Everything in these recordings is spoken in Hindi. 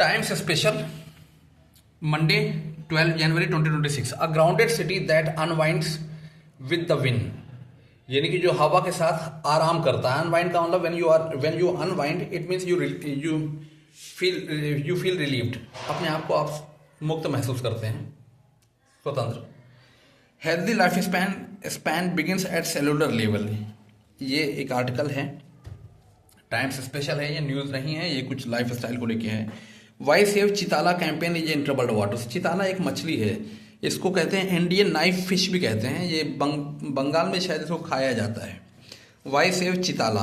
Times special, Monday, 12 January 2026. A grounded city that unwinds with the wind. यानी कि जो हवा के साथ आराम करता है. अनवाइंड का मतलब when you unwind it means you feel relieved. अपने आप को आप मुक्त महसूस करते हैं, स्वतंत्र. Healthy life span begins at cellular level. ये एक आर्टिकल है, टाइम्स स्पेशल है, ये न्यूज़ नहीं है, ये कुछ लाइफ स्टाइल को लेके है. Why save Chitala campaign is in troubled waters. चिताला एक मछली है, इसको कहते हैं इंडियन नाइफ फिश भी कहते हैं. ये बंगाल में शायद इसको खाया जाता है. Why save Chitala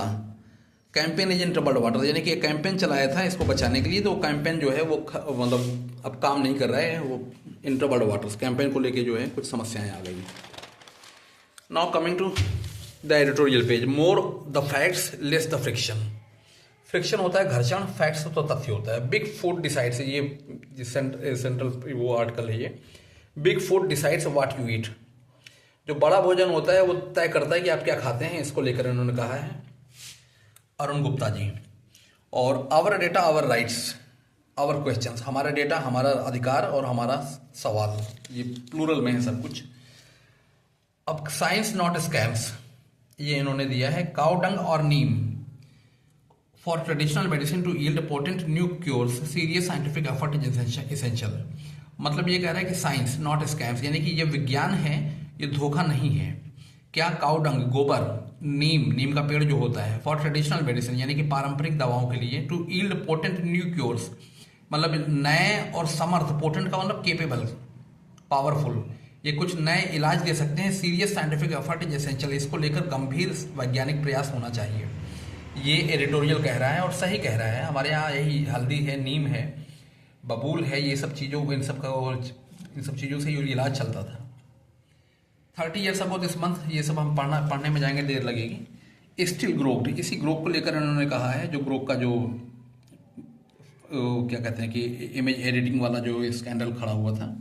campaign is in troubled waters, यानी कि एक कैंपेन चलाया था इसको बचाने के लिए. तो कैंपेन जो है वो मतलब अब काम नहीं कर रहा है. वो इन ट्रबल्ड वाटर्स कैंपेन को लेके जो है कुछ समस्याएं आ गई. Now coming to the editorial page. More the facts less the friction. Friction होता है घर्षण, फैक्ट्स तो तथ्य होता है. बिग फूड डिसाइड्स, ये सेंट्रल वो आर्टिकल है. ये big food decides what you eat. जो बड़ा भोजन होता है वो तय करता है कि आप क्या खाते हैं. इसको लेकर इन्होंने कहा है अरुण गुप्ता जी. और our data our rights our questions. हमारा डेटा हमारा अधिकार और हमारा सवाल, ये प्लूरल में है सब कुछ. अब साइंस नॉट स्कैम्स, ये इन्होंने दिया है. काउ डंग और neem for traditional medicine to yield potent new cures, serious scientific effort is essential. मतलब ये कह रहा है कि साइंस नॉट स्कैम्स, यानी कि ये विज्ञान है, ये धोखा नहीं है. क्या? काउ डंग, गोबर, नीम का पेड़ जो होता है, फॉर ट्रेडिशनल मेडिसिन यानी कि पारंपरिक दवाओं के लिए, to yield potent new cures मतलब नए और समर्थ. पोटेंट का मतलब केपेबल, पावरफुल. ये कुछ नए इलाज दे सकते हैं. Serious scientific effort is essential, इसको लेकर गंभीर वैज्ञानिक प्रयास होना चाहिए. ये एडिटोरियल कह रहा है और सही कह रहा है. हमारे यहाँ यही हल्दी है, नीम है, बबूल है, ये सब चीज़ों इन सब चीज़ों से ये इलाज चलता था. 30 ईयर्स अबाउट दिस मंथ. ये सब हम पढ़ने में जाएंगे, देर लगेगी. स्टिल ग्रोक, इसी ग्रोक को लेकर इन्होंने कहा है. जो ग्रोक का जो क्या कहते हैं कि इमेज एडिटिंग वाला जो स्कैंडल खड़ा हुआ था.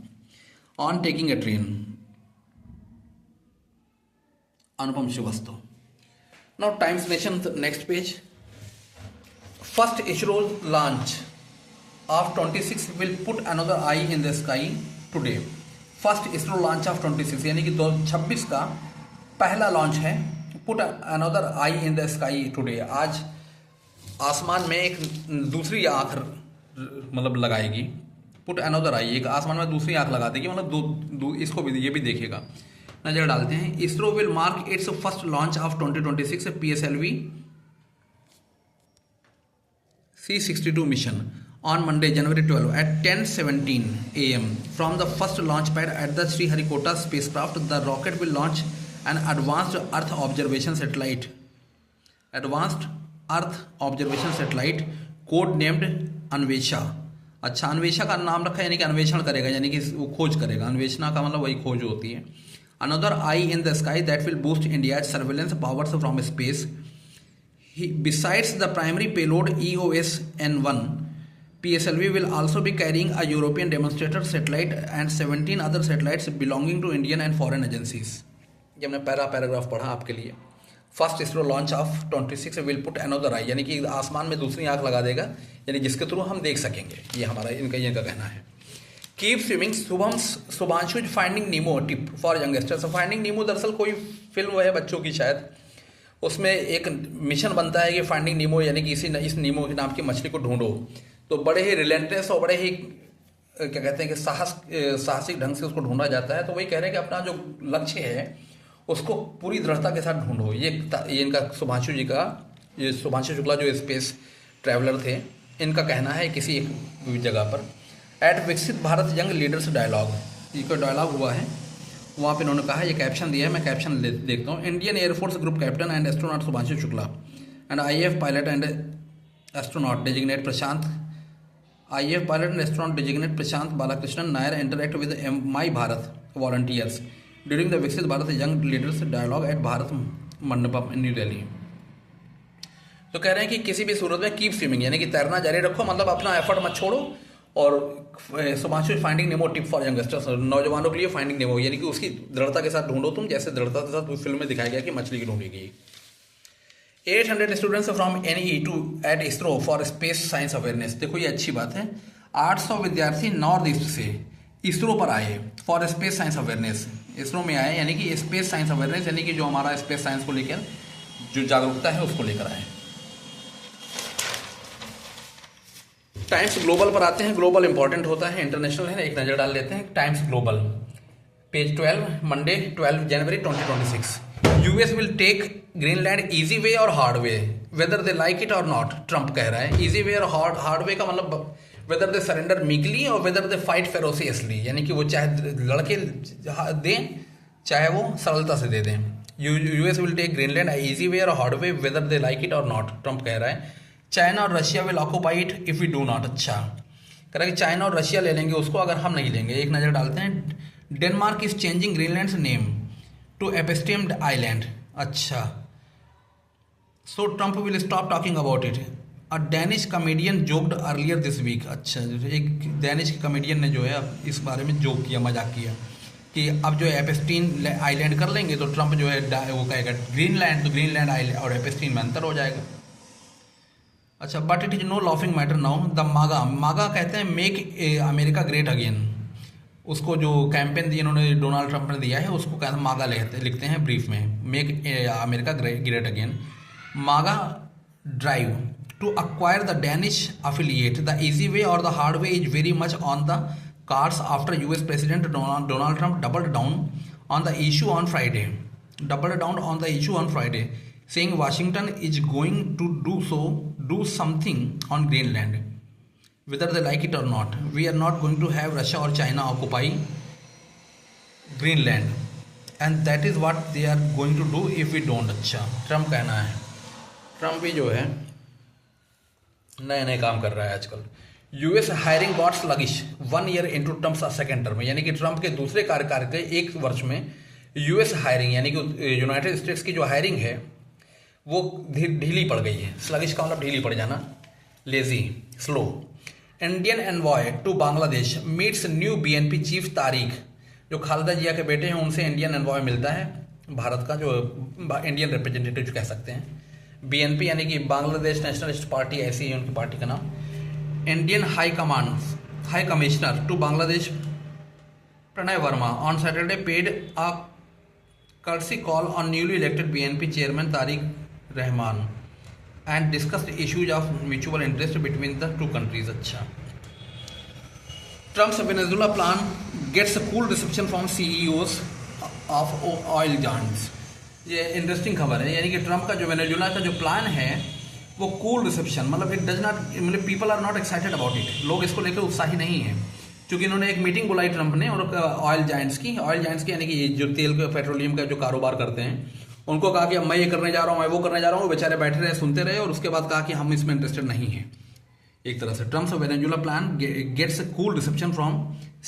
On taking a train, Anupam Srivastava. Now Times Nation, next page. First ISRO launch of 26 will put another eye in the sky today. First ISRO launch of 26 यानी कि 26 का पहला लॉन्च है. Put another eye in the sky today. आज आसमान में एक दूसरी आँख मतलब लगाएगी. Put another eye, एक आसमान में दूसरी आँख लगा देगी, मतलब इसको भी ये भी देखेगा. नजर डालते हैं. ISRO will mark it's first launch of 2026 PSLV C62 mission on Monday January 12 at 10:17 AM from the first launch pad at the Sriharikota spacecraft. The rocket will launch an advanced Earth observation satellite code named Anvesha. अच्छा, अन्वेषा का नाम रखा है, यानी कि अन्वेषण करेगा, यानी कि वो खोज करेगा. अन्वेषणा का मतलब वही खोज होती है. Another eye in the sky that will boost India's surveillance powers from space. Besides the primary payload EOS-N1, PSLV will also be carrying a European demonstrator satellite and 17 other satellites belonging to Indian and foreign agencies. ये हमने पैराग्राफ पढ़ा आपके लिए. First ISRO launch of 26 will put another eye, यानी कि आसमान में दूसरी आँख लगा देगा, यानी जिसके थ्रू हम देख सकेंगे. ये हमारा इनका कहना है. Keep swimming, Shubhanshu finding Nemo tip for youngsters. Finding Nemo दरअसल कोई फिल्म है बच्चों की शायद, उसमें एक मिशन बनता है कि फाइंडिंग नीमो यानी कि इस नीमो के नाम की मछली को ढूंढो. तो बड़े ही रिलेंटनेस और बड़े ही क्या कहते हैं कि साहसिक ढंग से उसको ढूंढा जाता है. तो वही कह रहे हैं कि अपना जो लक्ष्य है उसको पूरी दृढ़ता के साथ ढूंढो. ये इनका शुभांशु शुक्ला जो स्पेस ट्रैवलर थे, इनका कहना है किसी एक जगह पर. एट विकसित भारत यंग लीडर्स डायलॉग, ये कोई डायलॉग हुआ है, वहाँ पे इन्होंने कहा, ये कैप्शन दिया है, मैं कैप्शन देखता हूँ. Indian air force group captain and astronaut Shubhanshu Shukla and IAF pilot and astronaut designate Prashant Balakrishnan Nair interact with my Bharat volunteers during the Viksit Bharat young leaders dialogue at Bharat Mandapam new Delhi. तो कह रहे हैं कि किसी भी सूरत में कीप स्विमिंग यानी कि तैरना जारी रखो, मतलब अपना एफर्ट मत छोड़ो. और Shubhanshu finding Nemo tip for youngsters, नौजवानों के लिए फाइंडिंग नेमो यानी कि उसकी दृढ़ता के साथ ढूंढो तुम, जैसे दृढ़ता के साथ उस फिल्म में दिखाया गया कि मछली की ढूंढी गई. 800 students from NE2 at ISRO for space science awareness. देखो ये अच्छी बात है. 800 विद्यार्थी नॉर्थ ईस्ट से इसरो पर आए for space science awareness. ISRO में आए यानी कि स्पेस साइंस अवेयरनेस, यानी कि जो हमारा स्पेस साइंस को लेकर जो जागरूकता है उसको लेकर आए। टाइम्स ग्लोबल पर आते हैं। ग्लोबल इंपॉर्टेंट होता है, इंटरनेशनल है, एक नज़र डाल लेते हैं। Times global page 12, Monday 12 January 2026। US will take Greenland easy way or hard way whether they like it or not. Trump कह रहा है इजी वे और हार्ड वे का मतलब वेदर दे सरेंडर मीकली और वेदर दे फाइट फेरोसियसली, यानी कि वो चाहे लड़के दें चाहे वो सरलता से दे दें। US will take Greenland easy way or hard way whether they like it or not, Trump कह रहा है। चाइना और Russia will occupy it if we do not. अच्छा कह रहा है कि चाइना और रशिया ले लेंगे उसको अगर हम नहीं लेंगे। एक नज़र डालते हैं। Denmark is changing Greenland's name to एपेस्टेम्ड आइलैंड। अच्छा so Trump will stop talking about it. A Danish comedian joked earlier this week. अच्छा एक डैनिश कॉमेडियन ने जो है अब इस बारे में जोक किया, मजाक किया कि अब जो है एपेस्टीन आइलैंड कर लेंगे तो ट्रंप जो है वो कहेगा ग्रीनलैंड, तो ग्रीनलैंड आइलैंड और एपेस्टीन में अंतर हो जाएगा। अच्छा but it is no laughing matter now. The MAGA कहते हैं मेक अमेरिका ग्रेट अगेन। उसको जो कैंपेन दिए इन्होंने डोनाल्ड ट्रंप ने दिया है उसको कहते हैं मागा लिखते हैं ब्रीफ में, make America great again. MAGA drive to acquire the Danish affiliate. The easy way or the hard way is very much on the cards after US President Donald Trump doubled down on the issue on Friday, saying Washington is going to do something on Greenland, whether they like it or not. We are not going to have Russia or China occupy Greenland, and that is what they are going to do if we don't. अच्छा ट्रंप कहना है। ट्रंप भी जो है नए नए काम कर रहा है आजकल। US hiring got sluggish 1 year into Trump's second term, यानी कि ट्रंप के दूसरे कार्यकाल के 1 वर्ष में यूएस हायरिंग यानी कि यूनाइटेड स्टेट्स की जो हायरिंग है वो ढीली पड़ गई है। स्लगिश का मतलब ढीली पड़ जाना, lazy, slow. Indian envoy to Bangladesh meets new BNP chief Tarique. जो खालिदा जिया के बेटे हैं उनसे इंडियन एनवॉय मिलता है, भारत का जो इंडियन रिप्रेजेंटेटिव जो कह सकते हैं। बीएनपी यानी कि बांग्लादेश नेशनलिस्ट पार्टी, ऐसी है उनकी पार्टी का नाम। Indian high commissioner to Bangladesh Pranay Verma on Saturday paid a courtesy call on newly elected BNP chairman Tariq Rahman and discussed issues of mutual interest between the 2 countries। अच्छा Trump's Venezuela plan gets cool reception from CEOs of oil giants. ये इंटरेस्टिंग खबर है, यानी कि ट्रंप का जो वेनेजुला का जो प्लान है वो कूल रिसेप्शन, मतलब इट डज नॉट, मतलब people are not excited about it. लोग इसको लेकर उत्साही नहीं है, क्योंकि इन्होंने एक मीटिंग बुलाई ट्रंप ने और ऑयल जायंट्स की यानी कि जो तेल का पेट्रोलियम का जो कारोबार करते हैं उनको कहा कि अब मैं ये करने जा रहा हूँ, मैं वो करने जा रहा हूँ। बेचारे बैठे रहे, सुनते रहे और उसके बाद कहा कि हम इसमें इंटरेस्टेड नहीं हैं। एक तरह से Trump's Venezuela plan gets cool reception from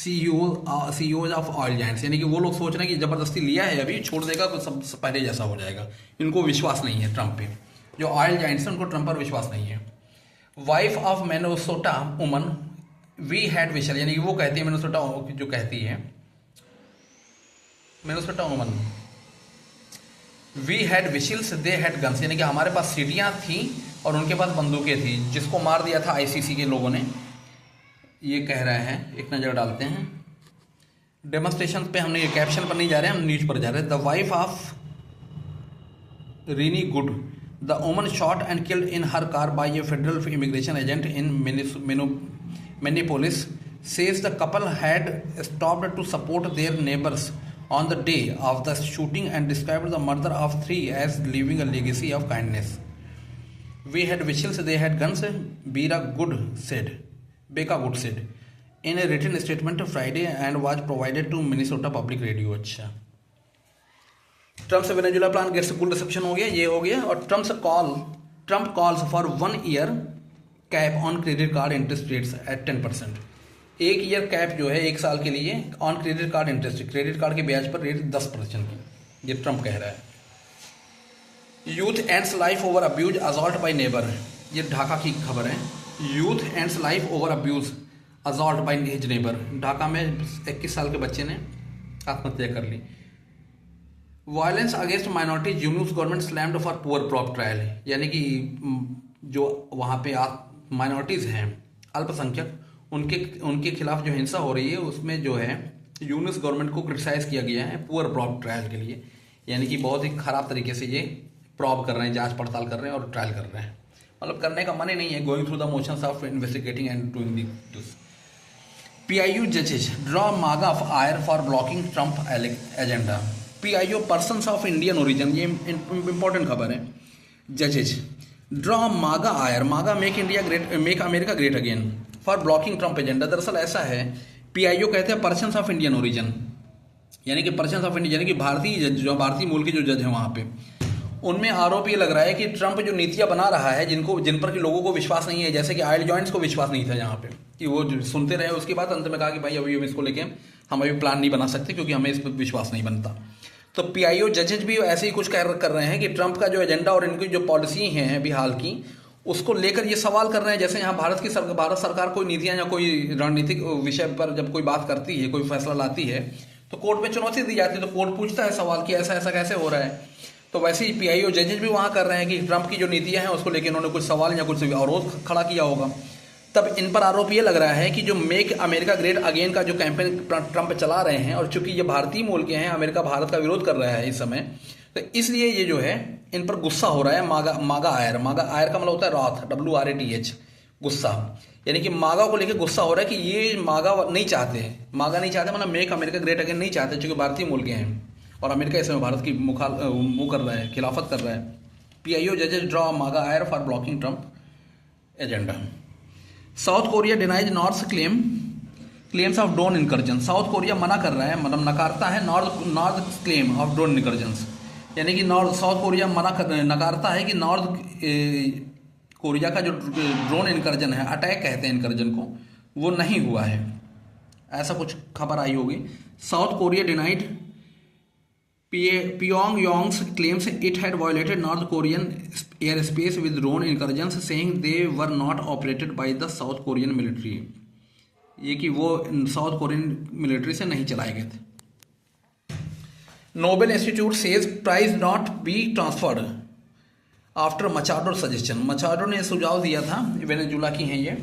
CEOs of oil giants, यानी कि वो लोग सोच रहे हैं कि जबरदस्ती लिया है अभी छोड़ देगा तो सब पहले जैसा हो जाएगा। इनको विश्वास नहीं है ट्रंप पे, जो ऑयल जायंट्स हैं उनको ट्रंप पर विश्वास नहीं है। Wife of Minnesota woman we had whistle, यानी कि वो कहती है मिनेसोटा जो कहती है Minnesota woman we had whistles they had guns, यानी कि हमारे पास सीढ़ियाँ थी और उनके पास बंदूकें थी, जिसको मार दिया था ICC के लोगों ने। ये कह रहे हैं, एक नज़र डालते हैं। डेमोन्स्ट्रेशन पे हमने ये कैप्शन पर नहीं जा रहे हैं, हम न्यूज पर जा रहे हैं। The wife of Renee Good the woman shot and killed in her car by a federal immigration agent in Minneapolis says the couple had stopped to support their neighbours on the day of the shooting and described the murder of 3 as leaving a legacy of kindness. We had whistles, they had guns, Becca Good said in a written statement Friday and was provided to Minnesota Public Radio। अच्छा ट्रम्प से Venezuela plan gets cool reception हो गया, ये हो गया। और Trump calls for 1 year cap on credit card interest rates at 10%। 1 year cap जो है 1 साल के लिए on credit card interest, credit card के ब्याज पर रेट 10% की, ये ट्रंप कह रहा है। Youth ends life over abuse assault by neighbour, ये ढाका की खबर है। Youth ends life over abuse assault by his neighbour, Dhaka में 21 साल के बच्चे ने आत्महत्या कर ली। Violence against minorities Yunus government slammed for poor prop trial, यानी कि जो वहाँ पे माइनॉरिटीज़ हैं अल्पसंख्यक उनके उनके खिलाफ जो हिंसा हो रही है उसमें जो है यूनिस गवर्नमेंट को क्रिटिसाइज किया गया है पुअर प्रॉब ट्रायल के लिए, यानी कि बहुत ही खराब तरीके से ये प्रॉब कर रहे हैं, जांच पड़ताल कर रहे हैं और ट्रायल कर रहे हैं। मतलब करने का मन ही नहीं है, going through the motions of investigating and doing this. PIO judges draw MAGA of ire for blocking Trump agenda। PIO persons of Indian origin, ये इंपॉर्टेंट खबर है। जजेज ड्रॉ मागा आयर, मागा make America great again for blocking Trump agenda. दरअसल ऐसा है, PIO कहते हैं पर्सन्स ऑफ इंडियन ओरिजिन, यानी कि पर्सन्स ऑफ इंडिया, यानी कि भारतीय मूल के जो जज हैं वहाँ पे, उनमें आरोप ये लग रहा है कि ट्रंप जो नीतियां बना रहा है जिन पर कि लोगों को विश्वास नहीं है, जैसे कि ऑयल जॉइंट्स को विश्वास नहीं था यहाँ पे, कि वो सुनते रहे, उसके बाद अंत में कहा कि भाई अभी हम इसको लेके हम अभी प्लान नहीं बना सकते क्योंकि हमें इस पर विश्वास नहीं बनता। तो PIO जजेज भी ऐसे ही कुछ कर रहे हैं कि ट्रंप का जो एजेंडा और इनकी जो पॉलिसी हैं अभी हाल की, उसको लेकर ये सवाल कर रहे हैं। जैसे यहाँ भारत सरकार कोई नीतियाँ या कोई रणनीतिक विषय पर जब कोई बात करती है, कोई फैसला लाती है, तो कोर्ट में चुनौती दी जाती है, तो कोर्ट पूछता है सवाल कि ऐसा ऐसा कैसे हो रहा है। तो वैसे ही PIO जजेज भी वहाँ कर रहे हैं कि ट्रंप की जो नीतियाँ हैं उसको लेकर इन्होंने कुछ सवाल या कुछ अवरोध खड़ा किया होगा। तब इन पर आरोप ये लग रहा है कि जो मेक अमेरिका ग्रेट अगेन का जो कैंपेन ट्रंप चला रहे हैं, और चूंकि ये भारतीय मूल के हैं, अमेरिका भारत का विरोध कर रहा है इस समय, तो इसलिए ये जो है इन पर गुस्सा हो रहा है। मागा आयर का मतलब होता है रॉथ, WRATH, गुस्सा, यानी कि मागा को लेकर गुस्सा हो रहा है कि ये मागा नहीं चाहते मतलब मेक अमेरिका ग्रेट अगेन नहीं चाहते, चूंकि भारतीय मूल के हैं और अमेरिका इस समय भारत की मुँह कर रहा है, खिलाफत कर रहा है। PIO जजेस draw MAGA ire for blocking Trump agenda. South Korea denies North claims of drone incursion. South Korea मना कर रहा है, मतलब नकारता है North claim of drone incursions, यानी कि साउथ कोरिया नकारता है कि नॉर्थ कोरिया का जो ड्रोन इनकर्जन है, अटैक कहते हैं इनकर्जन को, वो नहीं हुआ है, ऐसा कुछ खबर आई होगी। South Korea denied Pyongyang's claims it had violated North Korean airspace with drone incursions, saying they were not operated by the South Korean military। ये कि वो साउथ कोरियन मिलिट्री से नहीं चलाए गए थे। Nobel Institute says prize not be transferred after Machado suggestion. Machado ने सुझाव दिया था, वेनेजुला की हैं ये,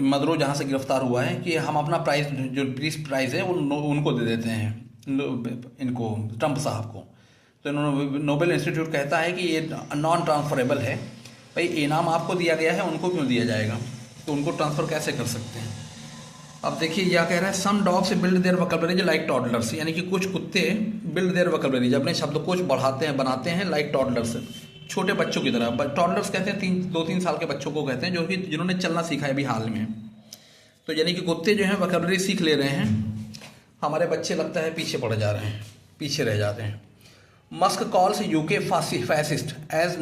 मदरो जहाँ से गिरफ्तार हुआ है, कि हम अपना प्राइस जो पीस प्राइस है वो उनको दे देते हैं, इनको ट्रंप साहब को। तो इन्होंने नोबेल इंस्टीट्यूट कहता है कि ये नॉन ट्रांसफरेबल है। भाई इनाम आपको दिया गया है, उनको क्यों दिया जाएगा, तो उनको ट्रांसफ़र कैसे कर सकते हैं। अब देखिए क्या कह रहा है, some dogs build their vocabulary like toddlers, यानी कि कुछ कुत्ते बिल्ड देयर वोकैबुलरी, अपने शब्दकोश बनाते हैं लाइक टॉडलर्स, छोटे बच्चों की तरह। टॉडलर्स कहते हैं 2-3 साल के बच्चों को कहते हैं, जो कि जिन्होंने चलना सीखा है अभी हाल में। तो यानी कि कुत्ते जो हैं वोकैबुलरी सीख ले रहे हैं, हमारे बच्चे लगता है पीछे रह जाते हैं। Musk calls UK fascist as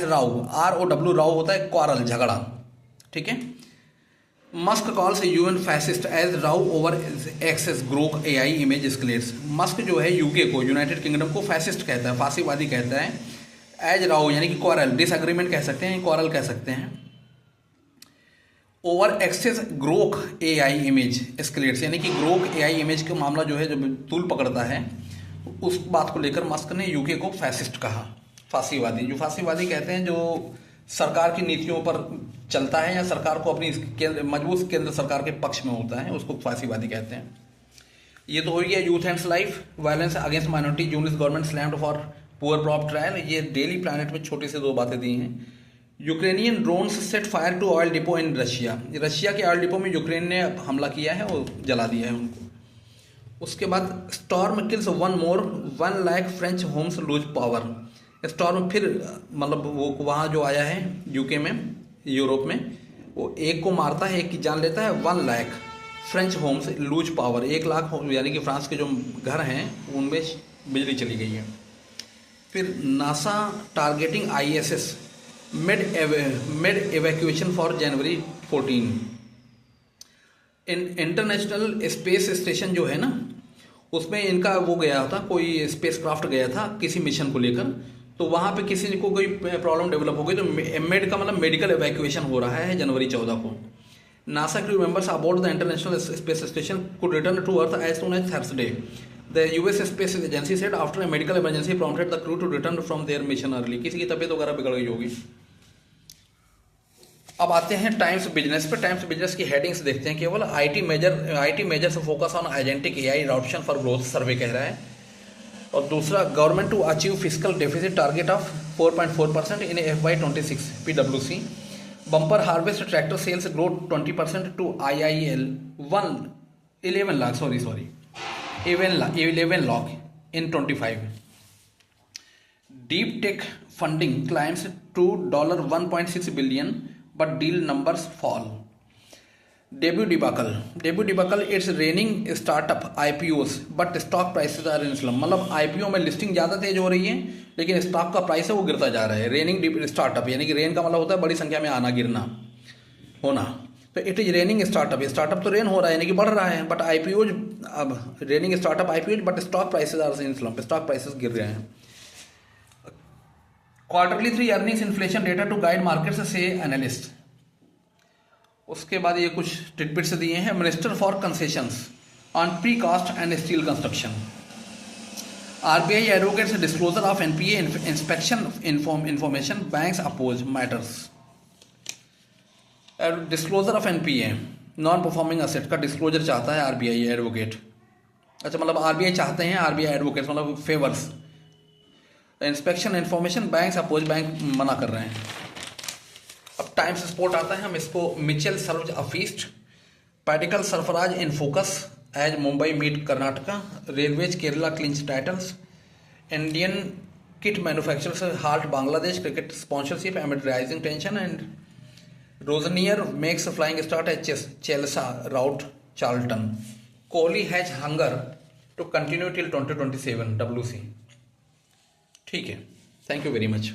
row, ROW, row होता है क्वारल, झगड़ा, ठीक है। Musk calls UN fascist as row over access Grok AI image escalates. Musk जो है UK को, यूनाइटेड किंगडम को फैसिस्ट कहता है, फासीवादी कहता है। एज राउ यानी कि क्वारल, डिसएग्रीमेंट कह सकते हैं, क्वारल कह सकते हैं। Over access Grok AI image escalates, यानी कि ग्रोक AI इमेज का मामला जो है, जो तूल पकड़ता है, उस बात को लेकर मस्क ने UK को फैसिस्ट कहा, फासीवादी। जो फासीवादी कहते हैं जो सरकार की नीतियों पर चलता है या सरकार को अपनी मजबूत केंद्र सरकार के पक्ष में होता है, उसको फासीवादी कहते हैं। ये तो हो गया youth and life, violence against minority, Yunus government slammed for poor prop trial. ये डेली प्लैनेट में छोटी से 2 बातें दी हैं। Ukrainian drones set fire to oil depot in Russia के ऑयल डिपो में यूक्रेन ने हमला किया है और जला दिया है उनको। उसके बाद storm kills 1 lakh French homes lose power. Storm फिर मतलब वो वहाँ जो आया है UK में, यूरोप में, वो एक को मारता है, एक की जान लेता है। 1 lakh French homes lose power, 1 lakh यानी कि फ्रांस के जो घर हैं उनमें बिजली चली गई है। फिर NASA targeting ISS mid evacuation for January 14। International Space station जो है ना, उसमें इनका वो गया था, कोई स्पेस क्राफ्ट गया था किसी मिशन को लेकर, तो वहाँ पे किसी को कोई प्रॉब्लम डेवलप हो गई, तो मेड का मतलब मेडिकल एवैक्यूएशन हो रहा है जनवरी 14 को। NASA crew members about the International Space Station could return to Earth as soon as Thursday. The US space agency said after a medical emergency prompted the crew to return from their mission early. किसी की तबीयत वगैरह बिगड़ गई होगी। अब आते हैं टाइम्स बिजनेस पे। टाइम्स बिजनेस की हेडिंग्स देखते हैं। केवल आईटी मेजर से focus on agentic AI adoption for growth, survey कह रहा है। और दूसरा, government to achieve physical deficit target of 4.4% in FY26 PWC। Bumper harvest tractor sales grow 20% to IIL 11 lakh in 25। Deep tech funding climbs to $1.6 billion but deal numbers fall. Debut debacle it's raining startup IPOs but stock prices are in slump. मतलब IPO में लिस्टिंग ज़्यादा तेज हो रही है लेकिन स्टॉक का प्राइस है वो गिरता जा रहा है। रेनिंग स्टार्टअप यानी कि रेन का मतलब होता है बड़ी संख्या में आना, गिरना, होना। तो it is raining startup, startup तो रेन हो रहा है यानी कि बढ़ रहा है, बट IPOs, अब raining startup IPOs but stock prices are in slump, stock prices गिर रहे हैं। Quarterly 3 earnings inflation data to guide markets say analyst. उसके बाद ये कुछ टिटबिट्स दिए हैं। Minister for concessions on precast and steel construction. RBI advocates disclosure of NPA inspection information, banks oppose matters. Disclosure of NPA non performing asset का डिस्क्लोजर चाहता है RBI एडवोकेट। अच्छा, मतलब RBI चाहते हैं, RBI एडवोकेट्स मतलब favours. Inspection information, banks oppose, bank मना कर रहे हैं। अब टाइम्स स्पोर्ट आता है, हम इसको Mitchell serves a feast. Particle Sarfaraz in focus as Mumbai meet Karnataka. Railways Kerala clinch titles. Indian kit manufacturers halt Bangladesh cricket sponsorship amid rising tension. And Rosenior makes flying start at Chelsea rout Charlton. Kohli has hunger to continue till 2027 WC। ठीक है, थैंक यू वेरी मच।